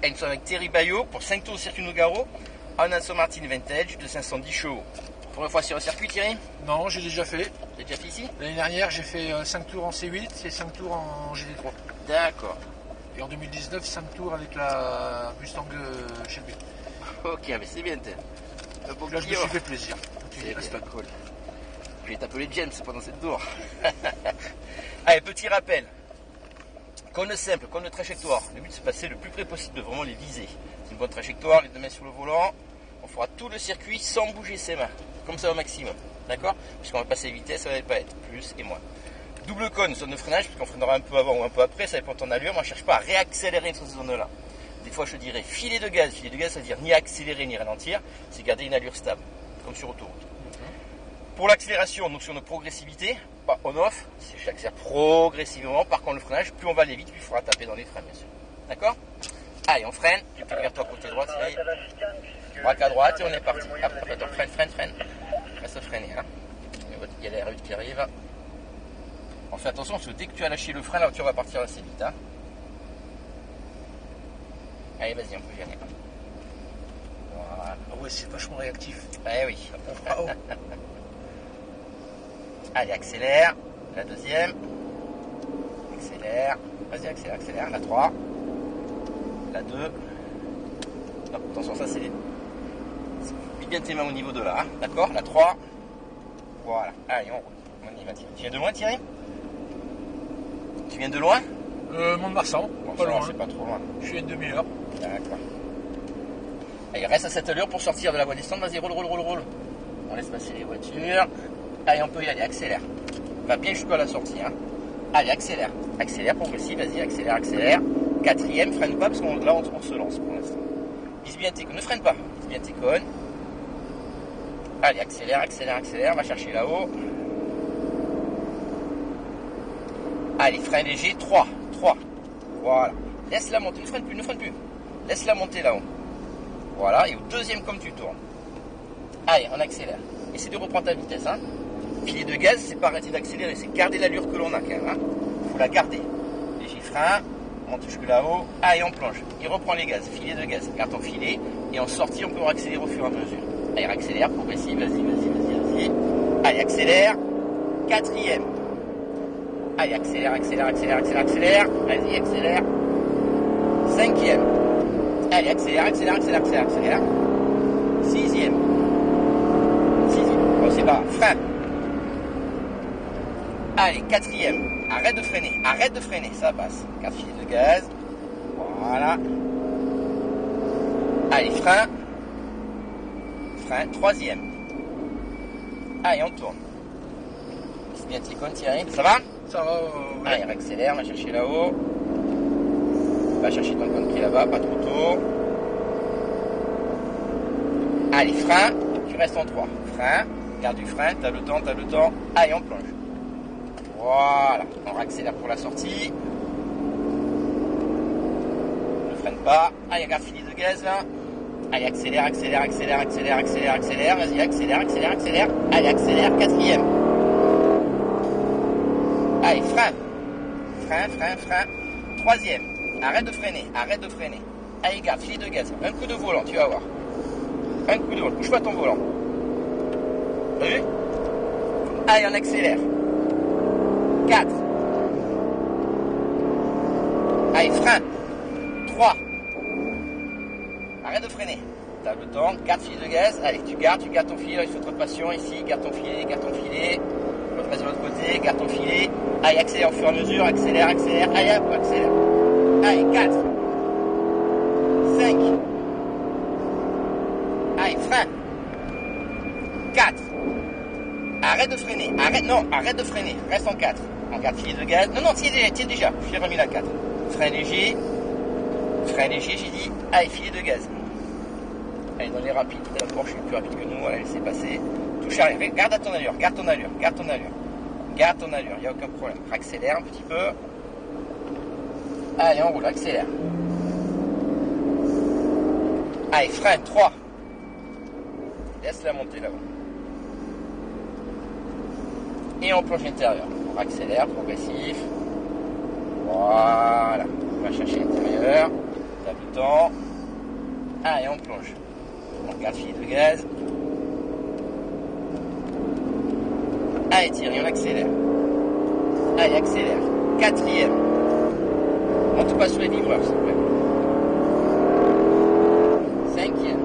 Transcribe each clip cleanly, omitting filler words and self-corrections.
nous sommes avec Thierry Bayot pour 5 tours au circuit Nogaro en Aston Martin Vantage de 510 chevaux. Première fois sur le circuit, Thierry? Non, j'ai déjà fait. T'as déjà fait ici? L'année dernière, j'ai fait 5 tours en C8 et 5 tours en GT3. D'accord. Et en 2019, 5 tours avec la Mustang Shelby. Ok, mais c'est bien. Donc là, je me suis fait plaisir. C'est pas cool. Je vais t'appeler James pendant cette tour. Allez, petit rappel. Cône simple, cône de trajectoire. Le but c'est de passer le plus près possible de vraiment les viser. C'est une bonne trajectoire, les deux mains sur le volant. On fera tout le circuit sans bouger ses mains. Comme ça au maximum. D'accord? Puisqu'on va passer vitesse, ça va pas être plus et moins. Double cône, zone de freinage, puisqu'on freinera un peu avant ou un peu après, ça dépend de ton allure. Moi je cherche pas à réaccélérer sur cette zone-là. Des fois je dirais filet de gaz. Filet de gaz, ça veut dire ni accélérer ni ralentir. C'est garder une allure stable, comme sur autoroute. Pour l'accélération, notion de progressivité, pas on-off, j'accélère progressivement. Par contre, le freinage, plus on va aller vite, plus il faudra taper dans les freins, bien sûr. D'accord? Allez, on freine. Tu peux vers toi côté droit, c'est braque à droite et on est parti. Hop, attends, freine. Reste freiné. Hein. Il y a la route qui arrive. On fait attention parce que dès que tu as lâché le frein, la voiture va partir assez vite. Hein. Allez, vas-y, on peut y aller. Voilà. Ah ouais, c'est vachement réactif. Eh oui. Oh. Allez, accélère. La deuxième. Accélère. Vas-y, accélère. La 3. La 2. Non, attention, ça c'est... Mets bien tes mains au niveau de là. Hein. D'accord? La 3. Voilà. Allez, on roule. On y va, Thierry. Tu viens de loin, Thierry? Tu viens de loin? Mont-de-Marsan. Bon, Pas loin. c'est pas trop loin. Je suis à une demi-heure. D'accord. Allez, reste à cette allure pour sortir de la voie descente. Vas-y, roule. On laisse passer les voitures. Allez, on peut y aller, accélère. Va bien jusqu'à la sortie. Hein. Allez, accélère. Accélère, progressif, vas-y, accélère. Quatrième, freine pas, parce que là, on se lance pour l'instant. Vise bien tes cônes, ne freine pas. Vise bien tes cônes. Allez, accélère. Va chercher là-haut. Allez, frein léger, 3. Voilà. Laisse-la monter, ne freine plus. Laisse-la monter là-haut. Voilà, et au deuxième, comme tu tournes. Allez, on accélère. Essaie de reprendre ta vitesse. Hein. Filet de gaz, c'est pas arrêter d'accélérer, c'est garder l'allure que l'on a quand même. Hein. Faut la garder. Léger frein, on monte jusque là-haut. Allez, on plonge. Il reprend les gaz. Filet de gaz. Garde ton filet. Et en sortie, on peut accélérer au fur et à mesure. Allez, accélère, progressif. Vas-y. Allez, accélère. Quatrième. Allez, accélère. Vas-y, accélère. Cinquième. Allez, accélère. Sixième. Bon, c'est pas frein. Allez, quatrième. Arrête de freiner, ça passe. 4 filets de gaz. Voilà. Allez, frein. Troisième. Allez, on tourne. C'est bien tes cônes, Thierry. Ça va? Ça va, ouais. Allez, accélère, va chercher là-haut. Va chercher ton cône qui est là-bas, pas trop tôt. Allez, frein. Tu restes en 3. Frein. Garde du frein, t'as le temps. Allez, on plonge. Voilà. On accélère pour la sortie. Ne freine pas. Allez, regarde, filet de gaz là. Allez, accélère. Vas-y, accélère. Allez, accélère, quatrième. Allez, frein. Troisième. Arrête de freiner. Allez, garde, filet de gaz. Un coup de volant, tu vas voir. Bouge pas ton volant. T'as vu? Allez, on accélère. 4. Allez, frein. 3. Arrête de freiner. T'as le temps. 4 filets de gaz. Allez, tu gardes ton filet. Il faut trop de passion ici. Garde ton filet. L'autre reste de l'autre côté. Garde ton filet. Allez, accélère au fur et à mesure. Accélère. Allez, hop, accélère. Allez, 4. 5. Allez, frein. 4. Arrête de freiner. Arrête de freiner. Reste en 4. En 4 filets de gaz. Non, tiens déjà. Je l'ai remis la 4. Frein léger, j'ai dit. Allez, filet de gaz. Allez, dans les rapides. La Porsche est plus rapide que nous. Allez, laissez passer. Touche arrière. Garde ton allure. Il n'y a aucun problème. Accélère un petit peu. Allez, on roule. Accélère. Allez, frein. 3. Laisse-la monter là-haut. Et on plonge l'intérieur. On accélère, progressif. Voilà. On va chercher l'intérieur. temps. Allez, on plonge. On regarde filet de gaz. Allez, tire, et on accélère. Allez, accélère. Quatrième. Monte pas sur les livreurs, s'il vous plaît. Cinquième.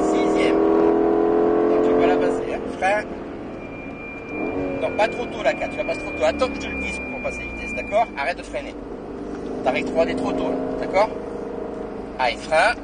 Sixième. Non, tu vas pas la passer, hein. Frein. Non, pas trop tôt la 4, tu la passes trop tôt. Attends que je te le dise pour passer vitesse, d'accord? Arrête de freiner. T'arrêtes 3D trop tôt, d'accord? Allez, frein.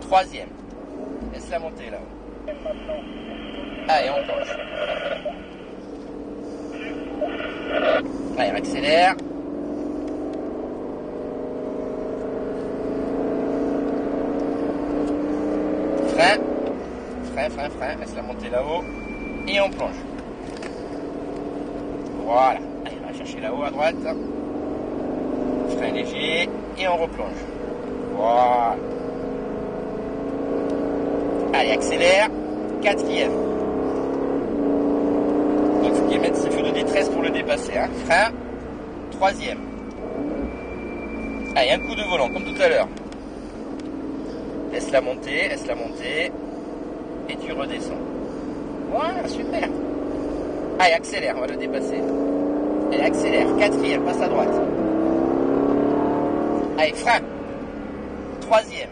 Troisième. Laisse-la monter là. Allez, on plonge. Allez, on accélère. Frein. Frein. Laisse-la monter là-haut. Et on plonge. Voilà. Allez, on va chercher là-haut à droite. Frein léger. Et on replonge. Voilà. Allez, accélère. Quatrième. Donc, il faut qu'il mette ses feux de détresse pour le dépasser. Hein. Frein. Troisième. Allez, un coup de volant, comme tout à l'heure. Laisse-la monter. Et tu redescends. Voilà, super. Allez, accélère, on va le dépasser. Allez, accélère. Quatrième, passe à droite. Allez, frein. Troisième.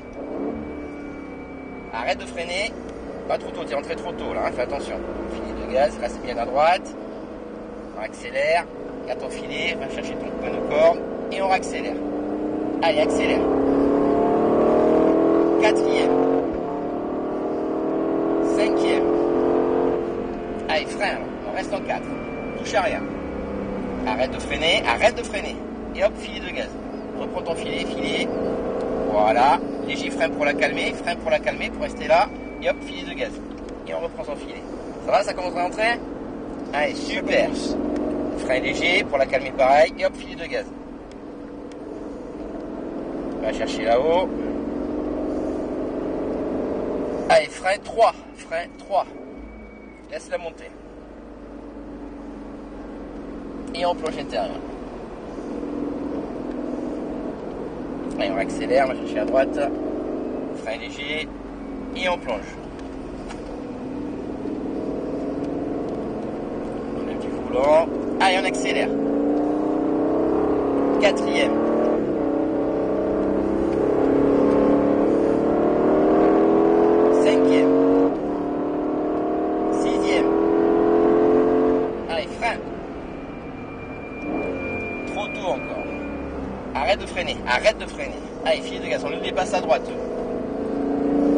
Arrête de freiner. Pas trop tôt, tu es rentré trop tôt là, hein, fais attention. Filet de gaz, reste bien à droite. On accélère. Garde ton filet, va chercher ton point de corde. Et on accélère. Allez, accélère. Quatrième. Cinquième. Allez, frein, on reste en 4. Touche à rien. Arrête de freiner. Et hop, filet de gaz. Reprends ton filet. Voilà. Léger frein pour la calmer, pour rester là. Et hop, filet de gaz. Et on reprend son filet. Ça va, ça commence à rentrer? Allez, super. Frein léger, pour la calmer pareil. Et hop, filet de gaz. On va chercher là-haut. Allez, frein 3. Laisse-la monter. Et on plonge intérieur. Allez, on accélère, on va chercher à droite. Frein léger. Et on plonge. On lève du volant. Allez, on accélère. Quatrième. Cinquième. Sixième. Allez, frein. Trop tôt encore. Arrête de freiner. Allez, filet de gaz, on le dépasse à droite.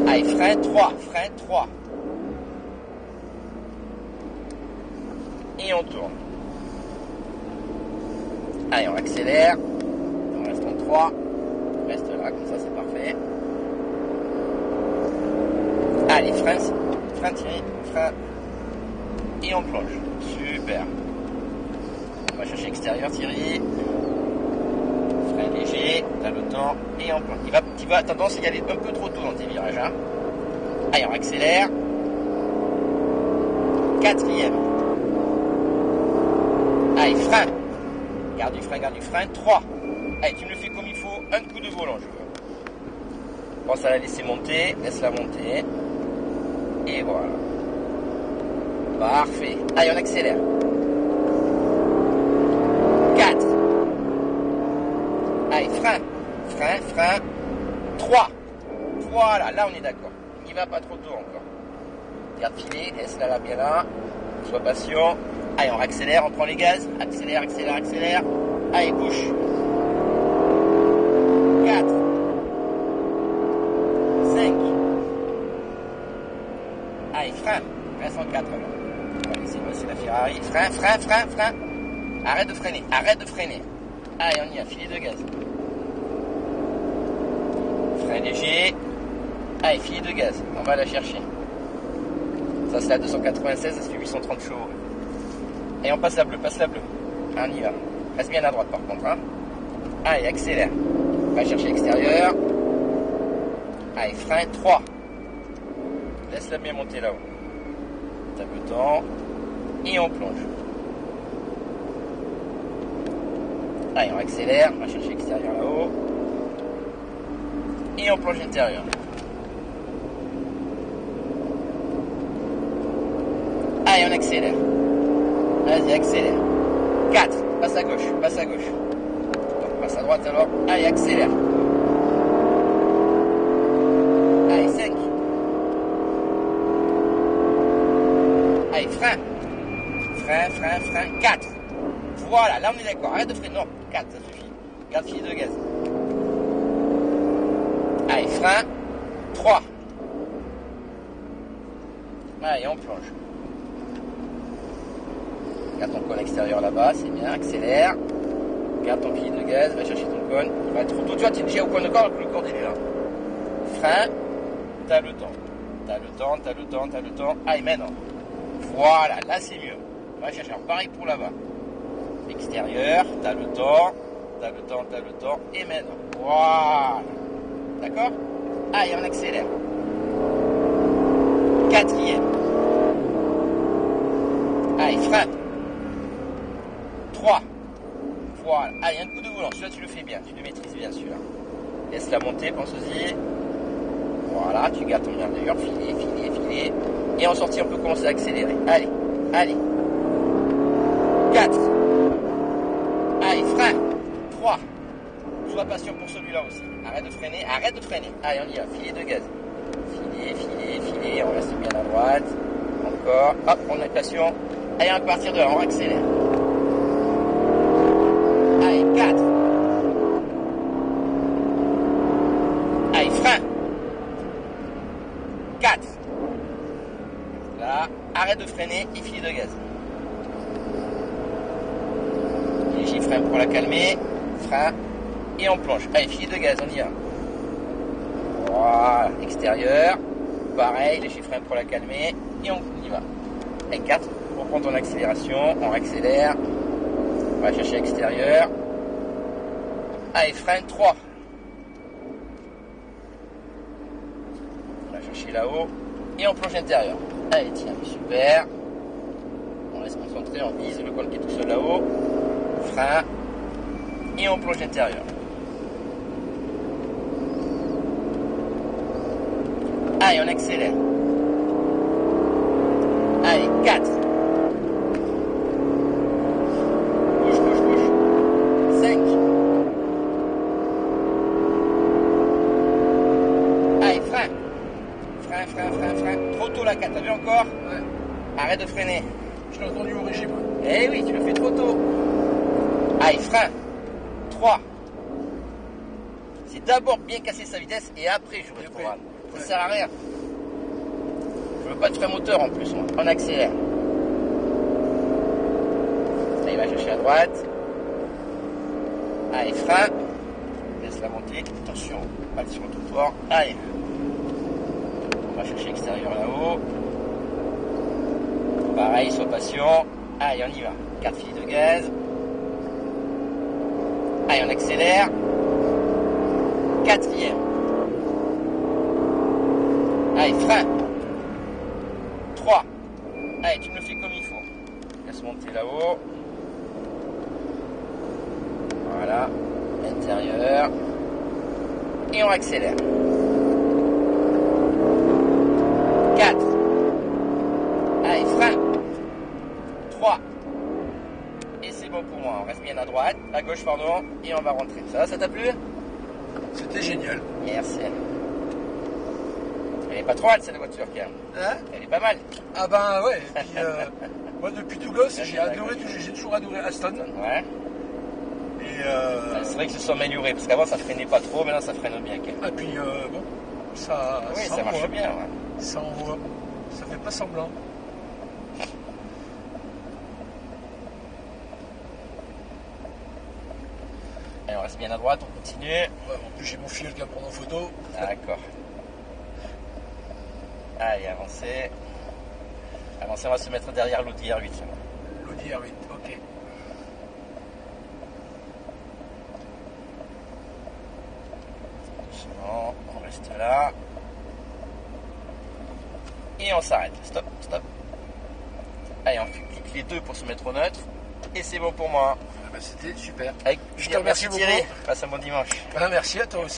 Allez, frein 3. Et on tourne. Allez, on accélère. On reste en 3. Reste là, comme ça, c'est parfait. Allez, frein Thierry. Et on plonge. Super. On va chercher extérieur Thierry. Frein léger, t'as le temps. Et on plonge. Tu vas tendance à y aller un peu trop tôt dans tes virages. Hein. Allez, on accélère. Quatrième. Allez, frein. Garde du frein. 3. Allez, tu me le fais comme il faut. Un coup de volant, je veux. Pense à la laisser monter. Laisse-la monter. Et voilà. Parfait. Allez, on accélère. 4. Allez, frein. 3. Voilà, là on est d'accord. Il va pas trop tôt encore. Garde filet, laisse-la là bien là. Sois patient. Allez, on accélère, on prend les gaz. Accélère. Allez, bouche. 4. 5. Allez, frein. Reste en 4 là. Allez, c'est la Ferrari. Frein. Arrête de freiner. Allez, on y a, filet de gaz. Frein léger. Allez, filet de gaz. On va la chercher. Ça, c'est la 296, ça c'est 830 chevaux. Et on passe la bleue. On y va. Reste bien à droite par contre. Hein. Allez, accélère. On va chercher l'extérieur. Allez, frein 3. Laisse-la bien monter là-haut. T'as le temps. Et on plonge. Allez, on accélère. On va chercher l'extérieur là-haut. Et on plonge intérieur. Allez, on accélère. Vas-y, accélère. 4. Passe à gauche, passe à gauche. Donc, passe à droite alors. Allez, accélère. Allez, 5. Allez, frein. Frein, frein, frein. 4. Voilà, là on est d'accord. Arrête de freiner. Non, 4, ça suffit. 4 filets de gaz. Allez, frein. 3. Allez, on plonge. Garde ton cône extérieur là-bas, c'est bien. Accélère. Garde ton filet de gaz. Va chercher ton cône. Il va être trop tôt. Tu vois, tu es déjà au cône de corps, le corps il est là. Frein. T'as le temps. T'as le temps, t'as le temps, t'as le temps. Allez, maintenant. Voilà, là c'est mieux. Va chercher. Alors, pareil pour là-bas. Extérieur, t'as le temps, t'as le temps, t'as le temps, et maintenant. Voilà. D'accord? Allez, on accélère. 4e. Allez, frein. 3. Voilà. Allez, un coup de volant. Celui-là, tu le fais bien. Tu le maîtrises bien, celui-là. Laisse-la monter, pense-y. Voilà, tu gardes ton bien d'ailleurs. Filer, filer, filer. Et en sortie, on peut commencer à accélérer. Allez, allez. 4. Allez, frein. 3. Sois patient pour celui-là aussi. Arrête de freiner, arrête de freiner. Allez, on y va. Filet de gaz. Filet, filet, filet. On reste bien à droite. Encore. Hop, on est patient. Allez, à partir de là, on accélère. Allez, 4. Allez, frein. 4. Là, arrête de freiner et filet de gaz. Léger frein pour la calmer. Frein. Et on plonge. Allez, filet de gaz, on y va. Voilà, extérieur. Pareil, léger frein pour la calmer. Et on y va. Allez, 4. On reprend ton accélération. On accélère. On va chercher extérieur. Allez, frein 3. On va chercher là-haut. Et on plonge intérieur. Allez, tiens, super. On reste concentré, on vise le cône qui est tout seul là-haut. Frein. Et on plonge intérieur. Allez, on accélère. Allez, 4. Bouge, bouge, bouge. 5. Allez, frein. Frein, frein, frein, frein. Trop tôt la 4, t'as vu encore? Ouais. Arrête de freiner. Je l'ai entendu au régime. Eh oui, tu le fais trop tôt. Allez, frein. 3. C'est d'abord bien casser sa vitesse et après je le programme. Ça sert à rien. Je veux pas de frein moteur en plus, moi. On accélère. Là, il va chercher à droite. Allez, frein. Laisse la monter. Attention, pas sur le trottoir. Allez. On va chercher extérieur là-haut. Pareil, sois patient. Allez, on y va. 4 filets de gaz. Allez, on accélère. 4e. Allez, frein. 3. Allez, tu me le fais comme il faut. Laisse monter là-haut. Voilà. Intérieur. Et on accélère. 4. Allez, frein. 3. Et c'est bon pour moi. On reste bien à droite, à gauche, pardon. Et on va rentrer. Ça t'a plu? C'était génial. Merci. Elle est pas trop mal cette voiture, quand même. Hein? Elle est pas mal. Ah ben ouais. Et puis, moi depuis tout gosse, j'ai toujours adoré Aston. Ouais. Et C'est vrai que se sont améliorés, parce qu'avant ça freinait pas trop, maintenant ça freine bien, quand même. et puis bon, ça. Oui, ça marche envoie. bien, ouais. Ça envoie. Ça fait pas semblant. Allez, on reste bien à droite, on continue. Ouais, en plus j'ai mon filleul qui va prendre en photo. D'accord. Allez, avancez. Avancez, on va se mettre derrière l'Audi R8. L'Audi R8, ok. Doucement, on reste là. Et on s'arrête. Stop, stop. Allez, on clique les deux pour se mettre au neutre. Et c'est bon pour moi. Ah bah, c'était super. Avec Je te remercie Thierry. beaucoup. Passe un bon dimanche. Ah, merci à toi aussi.